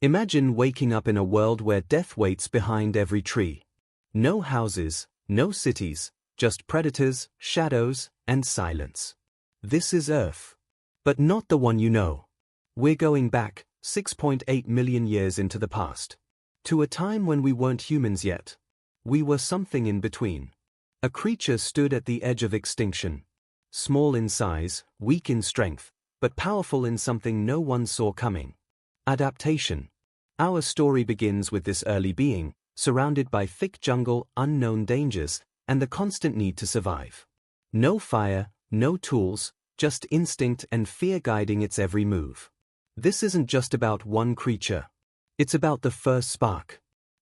Imagine waking up in a world where death waits behind every tree. No houses, no cities, just predators, shadows, and silence. This is Earth. But not the one you know. We're going back 6.8 million years into the past. To a time when we weren't humans yet. We were something in between. A creature stood at the edge of extinction. Small in size, weak in strength, but powerful in something no one saw coming. Adaptation. Our story begins with this early being, surrounded by thick jungle, unknown dangers, and the constant need to survive. No fire, no tools, just instinct and fear guiding its every move. This isn't just about one creature. It's about the first spark.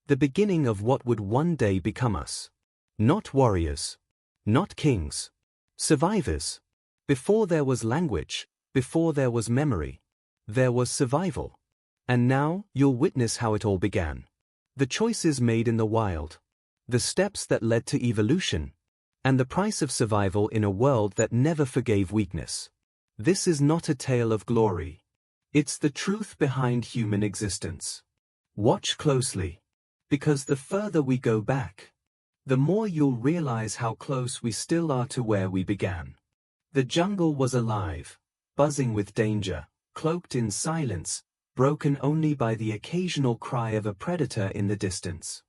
The beginning of what would one day become us. Not warriors. Not kings. Survivors. Before there was language, before there was memory, there was survival. And now, you'll witness how it all began. The choices made in the wild. The steps that led to evolution. And the price of survival in a world that never forgave weakness. This is not a tale of glory. It's the truth behind human existence. Watch closely. Because the further we go back, the more you'll realize how close we still are to where we began. The jungle was alive, buzzing with danger, cloaked in silence, broken only by the occasional cry of a predator in the distance.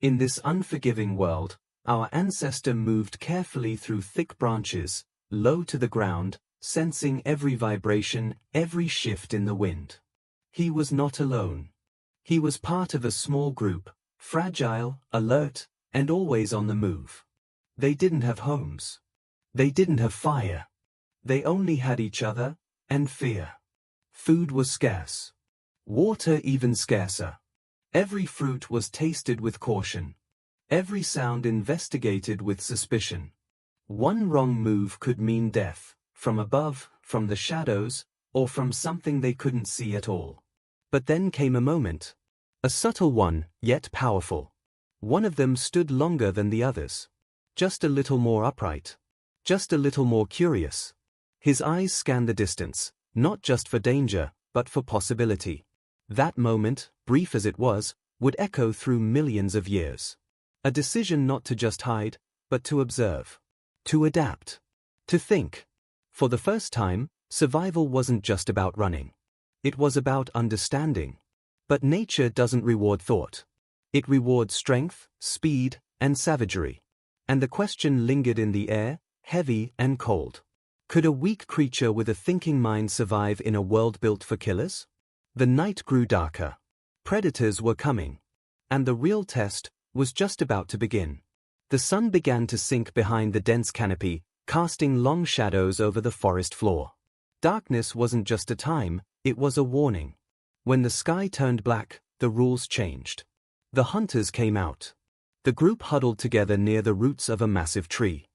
In this unforgiving world, our ancestor moved carefully through thick branches, low to the ground, sensing every vibration, every shift in the wind. He was not alone. He was part of a small group, fragile, alert, and always on the move. They didn't have homes. They didn't have fire. They only had each other, and fear. Food was scarce. Water even scarcer. Every fruit was tasted with caution. Every sound investigated with suspicion. One wrong move could mean death, from above, from the shadows, or from something they couldn't see at all. But then came a moment. A subtle one, yet powerful. One of them stood longer than the others. Just a little more upright. Just a little more curious. His eyes scanned the distance, not just for danger, but for possibility. That moment, brief as it was, would echo through millions of years. A decision not to just hide, but to observe. To adapt. To think. For the first time, survival wasn't just about running. It was about understanding. But nature doesn't reward thought. It rewards strength, speed, and savagery. And the question lingered in the air, heavy and cold. Could a weak creature with a thinking mind survive in a world built for killers? The night grew darker. Predators were coming. And the real test was just about to begin. The sun began to sink behind the dense canopy, casting long shadows over the forest floor. Darkness wasn't just a time, it was a warning. When the sky turned black, the rules changed. The hunters came out. The group huddled together near the roots of a massive tree.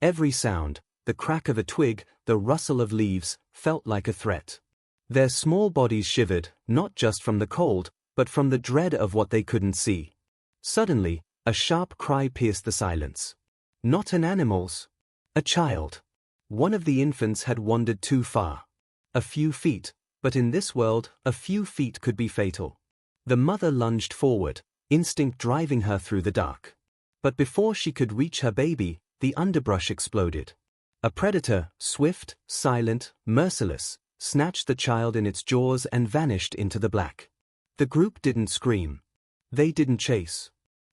Every sound, the crack of a twig, the rustle of leaves, felt like a threat. Their small bodies shivered, not just from the cold, but from the dread of what they couldn't see. Suddenly, a sharp cry pierced the silence. Not an animal's. A child. One of the infants had wandered too far. A few feet, but in this world, a few feet could be fatal. The mother lunged forward, instinct driving her through the dark. But before she could reach her baby, the underbrush exploded. A predator, swift, silent, merciless, snatched the child in its jaws and vanished into the black. The group didn't scream. They didn't chase.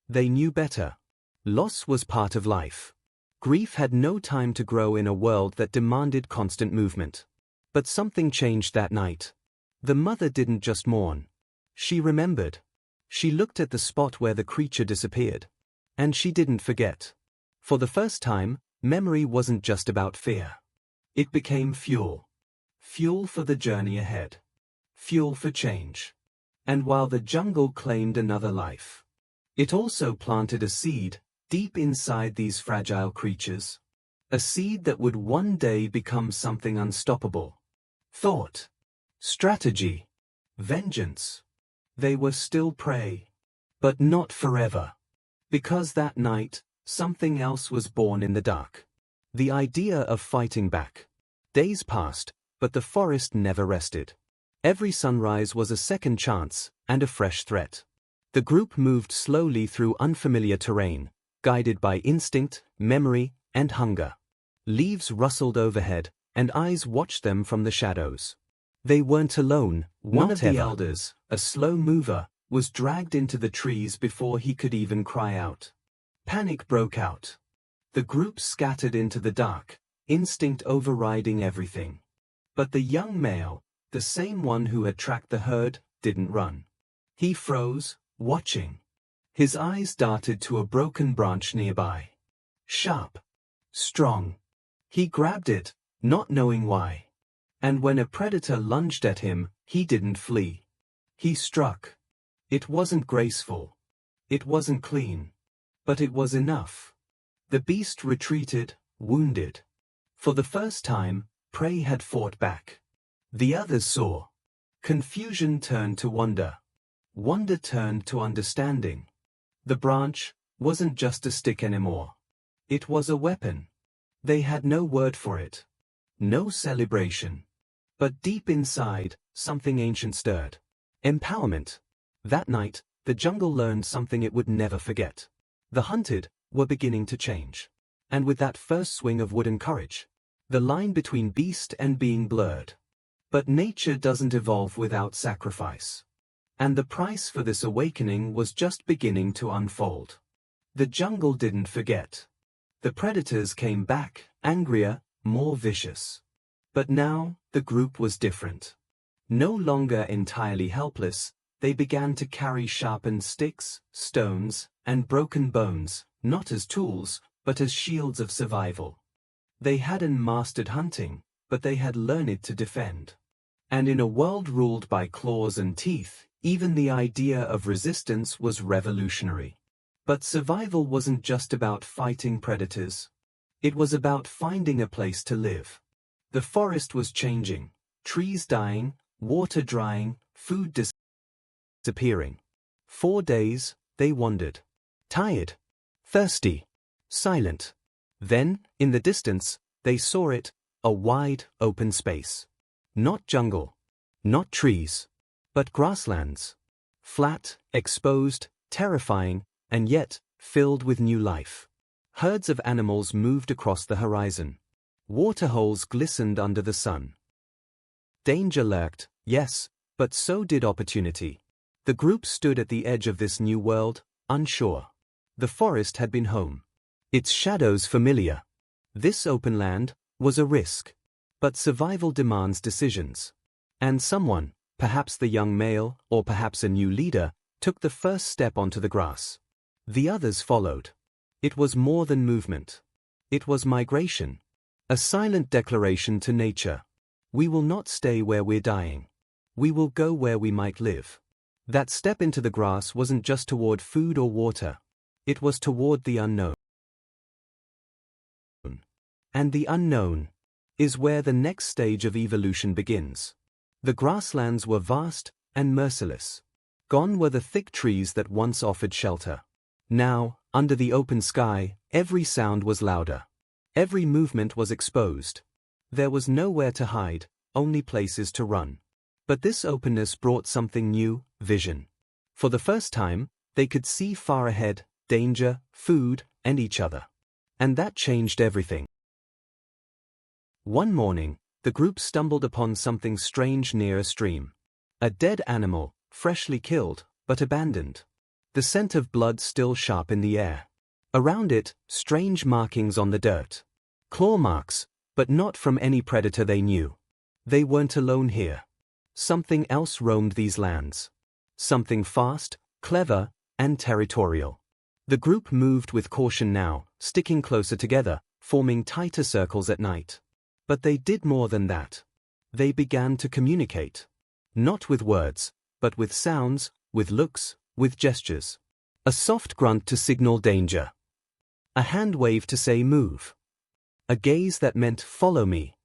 They knew better. Loss was part of life. Grief had no time to grow in a world that demanded constant movement. But something changed that night. The mother didn't just mourn. She remembered. She looked at the spot where the creature disappeared. And she didn't forget. For the first time, memory wasn't just about fear. It became fuel. Fuel for the journey ahead. Fuel for change. And while the jungle claimed another life, it also planted a seed, deep inside these fragile creatures. A seed that would one day become something unstoppable. Thought. Strategy. Vengeance. They were still prey. But not forever. Because that night, something else was born in the dark. The idea of fighting back. Days passed, but the forest never rested. Every sunrise was a second chance, and a fresh threat. The group moved slowly through unfamiliar terrain, guided by instinct, memory, and hunger. Leaves rustled overhead, and eyes watched them from the shadows. They weren't alone. One of the elders, a slow mover, was dragged into the trees before he could even cry out. Panic broke out. The group scattered into the dark, instinct overriding everything. But the young male, the same one who had tracked the herd, didn't run. He froze, watching. His eyes darted to a broken branch nearby. Sharp. Strong. He grabbed it, not knowing why. And when a predator lunged at him, he didn't flee. He struck. It wasn't graceful. It wasn't clean. But it was enough. The beast retreated, wounded. For the first time, prey had fought back. The others saw. Confusion turned to wonder. Wonder turned to understanding. The branch wasn't just a stick anymore. It was a weapon. They had no word for it. No celebration. But deep inside, something ancient stirred. Empowerment. That night, the jungle learned something it would never forget. The hunted were beginning to change. And with that first swing of wooden courage, the line between beast and being blurred. But nature doesn't evolve without sacrifice. And the price for this awakening was just beginning to unfold. The jungle didn't forget. The predators came back, angrier, more vicious. But now, the group was different. No longer entirely helpless, they began to carry sharpened sticks, stones, and broken bones, not as tools, but as shields of survival. They hadn't mastered hunting, but they had learned to defend. And in a world ruled by claws and teeth, even the idea of resistance was revolutionary. But survival wasn't just about fighting predators. It was about finding a place to live. The forest was changing, trees dying, water drying, food disappearing. 4 days, they wandered. Tired, thirsty, silent. Then, in the distance, they saw it, a wide, open space. Not jungle, not trees, but grasslands. Flat, exposed, terrifying, and yet, filled with new life. Herds of animals moved across the horizon. Waterholes glistened under the sun. Danger lurked, yes, but so did opportunity. The group stood at the edge of this new world, unsure. The forest had been home. Its shadows familiar. This open land was a risk. But survival demands decisions. And someone, perhaps the young male, or perhaps a new leader, took the first step onto the grass. The others followed. It was more than movement. It was migration. A silent declaration to nature. We will not stay where we're dying. We will go where we might live. That step into the grass wasn't just toward food or water. It was toward the unknown. And the unknown is where the next stage of evolution begins. The grasslands were vast and merciless. Gone were the thick trees that once offered shelter. Now, under the open sky, every sound was louder. Every movement was exposed. There was nowhere to hide, only places to run. But this openness brought something new, vision. For the first time, they could see far ahead, danger, food, and each other. And that changed everything. One morning, the group stumbled upon something strange near a stream. A dead animal, freshly killed, but abandoned. The scent of blood still sharp in the air. Around it, strange markings on the dirt. Claw marks, but not from any predator they knew. They weren't alone here. Something else roamed these lands. Something fast, clever, and territorial. The group moved with caution now, sticking closer together, forming tighter circles at night. But they did more than that. They began to communicate. Not with words, but with sounds, with looks, with gestures. A soft grunt to signal danger. A hand wave to say move. A gaze that meant follow me.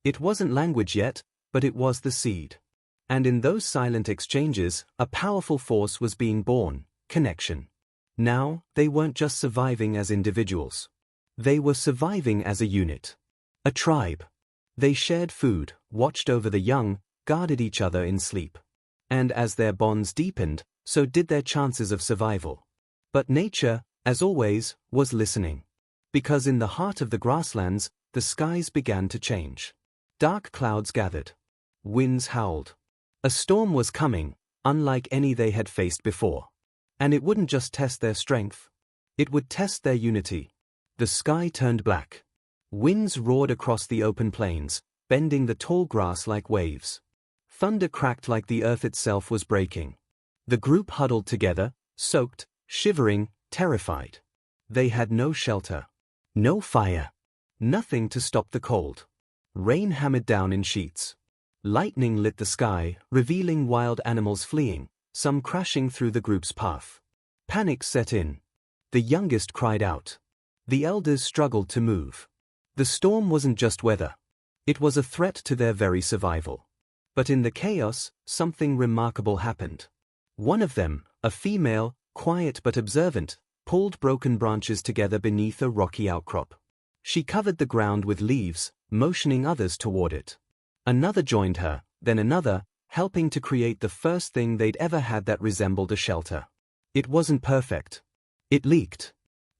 It wasn't language yet, but it was the seed. And in those silent exchanges, a powerful force was being born, connection. Now, they weren't just surviving as individuals. They were surviving as a unit. A tribe. They shared food, watched over the young, guarded each other in sleep. And as their bonds deepened, so did their chances of survival. But nature, as always, was listening. Because in the heart of the grasslands, the skies began to change. Dark clouds gathered. Winds howled. A storm was coming, unlike any they had faced before. And it wouldn't just test their strength. It would test their unity. The sky turned black. Winds roared across the open plains, bending the tall grass like waves. Thunder cracked like the earth itself was breaking. The group huddled together, soaked, shivering, terrified. They had no shelter. No fire. Nothing to stop the cold. Rain hammered down in sheets. Lightning lit the sky, revealing wild animals fleeing, some crashing through the group's path. Panic set in. The youngest cried out. The elders struggled to move. The storm wasn't just weather. It was a threat to their very survival. But in the chaos, something remarkable happened. One of them, a female, quiet but observant, pulled broken branches together beneath a rocky outcrop. She covered the ground with leaves, motioning others toward it. Another joined her, then another, helping to create the first thing they'd ever had that resembled a shelter. It wasn't perfect. It leaked.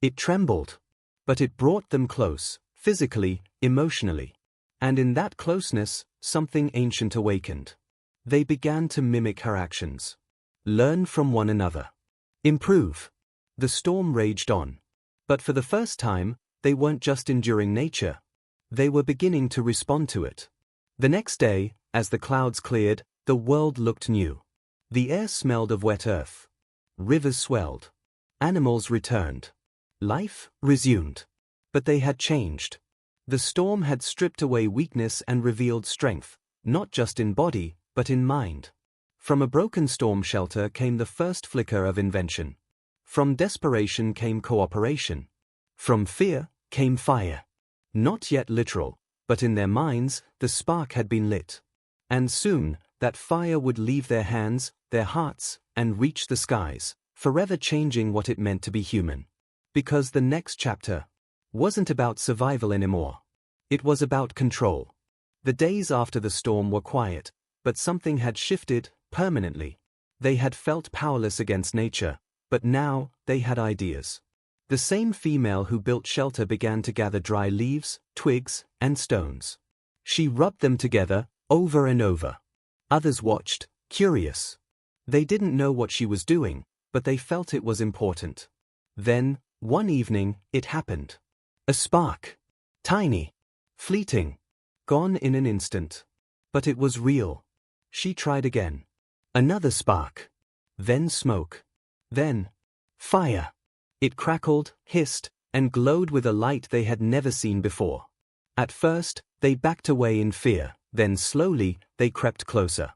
It trembled. But it brought them close, physically, emotionally. And in that closeness, something ancient awakened. They began to mimic her actions. Learn from one another. Improve. The storm raged on. But for the first time, they weren't just enduring nature. They were beginning to respond to it. The next day, as the clouds cleared, the world looked new. The air smelled of wet earth. Rivers swelled. Animals returned. Life resumed. But they had changed. The storm had stripped away weakness and revealed strength, not just in body, but in mind. From a broken storm shelter came the first flicker of invention. From desperation came cooperation. From fear came fire. Not yet literal, but in their minds, the spark had been lit. And soon, that fire would leave their hands, their hearts, and reach the skies, forever changing what it meant to be human. Because the next chapter wasn't about survival anymore. It was about control. The days after the storm were quiet, but something had shifted permanently. They had felt powerless against nature, but now they had ideas. The same female who built shelter began to gather dry leaves, twigs, and stones. She rubbed them together, over and over. Others watched, curious. They didn't know what she was doing, but they felt it was important. Then, one evening, it happened. A spark. Tiny. Fleeting. Gone in an instant. But it was real. She tried again. Another spark. Then smoke. Then fire. It crackled, hissed, and glowed with a light they had never seen before. At first, they backed away in fear, then slowly, they crept closer.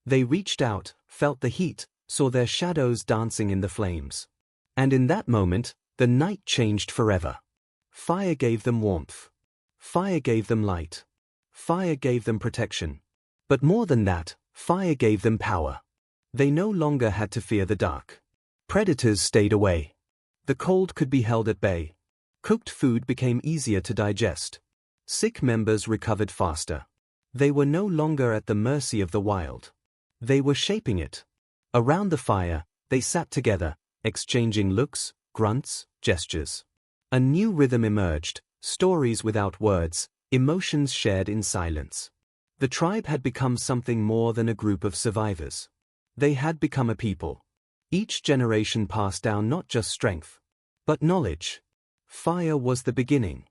They reached out, felt the heat, saw their shadows dancing in the flames. And in that moment, the night changed forever. Fire gave them warmth. Fire gave them light. Fire gave them protection. But more than that, fire gave them power. They no longer had to fear the dark. Predators stayed away. The cold could be held at bay. Cooked food became easier to digest. Sick members recovered faster. They were no longer at the mercy of the wild. They were shaping it. Around the fire, they sat together, exchanging looks, grunts, gestures. A new rhythm emerged, stories without words, emotions shared in silence. The tribe had become something more than a group of survivors. They had become a people. Each generation passed down not just strength, but knowledge. Fire was the beginning.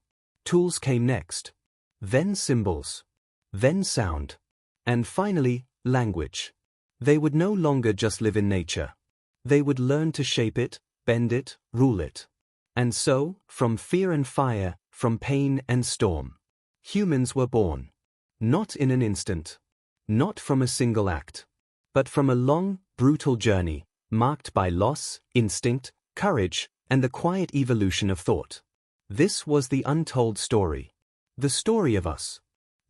Tools came next. Then symbols. Then sound. And finally, language. They would no longer just live in nature. They would learn to shape it, bend it, rule it. And so, from fear and fire, from pain and storm, humans were born. Not in an instant. Not from a single act. But from a long, brutal journey, marked by loss, instinct, courage, and the quiet evolution of thought. This was the untold story. The story of us.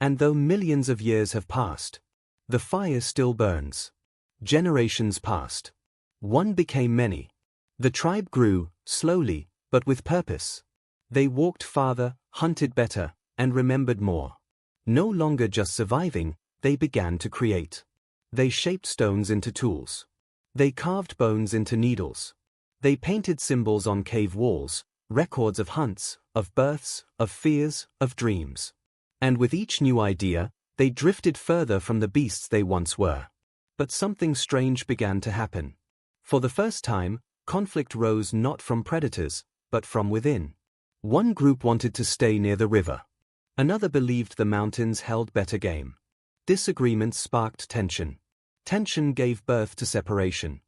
And though millions of years have passed, the fire still burns. Generations passed. One became many. The tribe grew, slowly, but with purpose. They walked farther, hunted better, and remembered more. No longer just surviving, they began to create. They shaped stones into tools. They carved bones into needles. They painted symbols on cave walls, records of hunts, of births, of fears, of dreams. And with each new idea, they drifted further from the beasts they once were. But something strange began to happen. For the first time, conflict rose not from predators, but from within. One group wanted to stay near the river. Another believed the mountains held better game. Disagreements sparked tension. Tension gave birth to separation.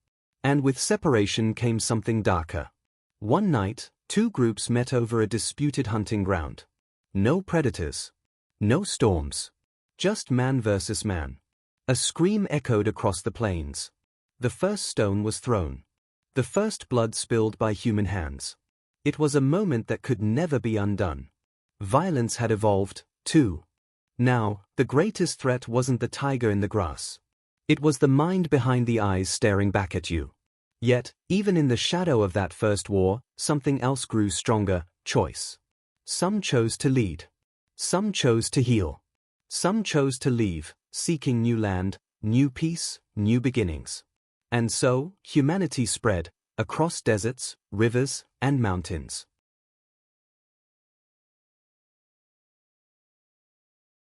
And with separation came something darker. One night, two groups met over a disputed hunting ground. No predators. No storms. Just man versus man. A scream echoed across the plains. The first stone was thrown. The first blood spilled by human hands. It was a moment that could never be undone. Violence had evolved, too. Now, the greatest threat wasn't the tiger in the grass. It was the mind behind the eyes staring back at you. Yet, even in the shadow of that first war, something else grew stronger: choice. Some chose to lead. Some chose to heal. Some chose to leave, seeking new land, new peace, new beginnings. And so, humanity spread, across deserts, rivers, and mountains.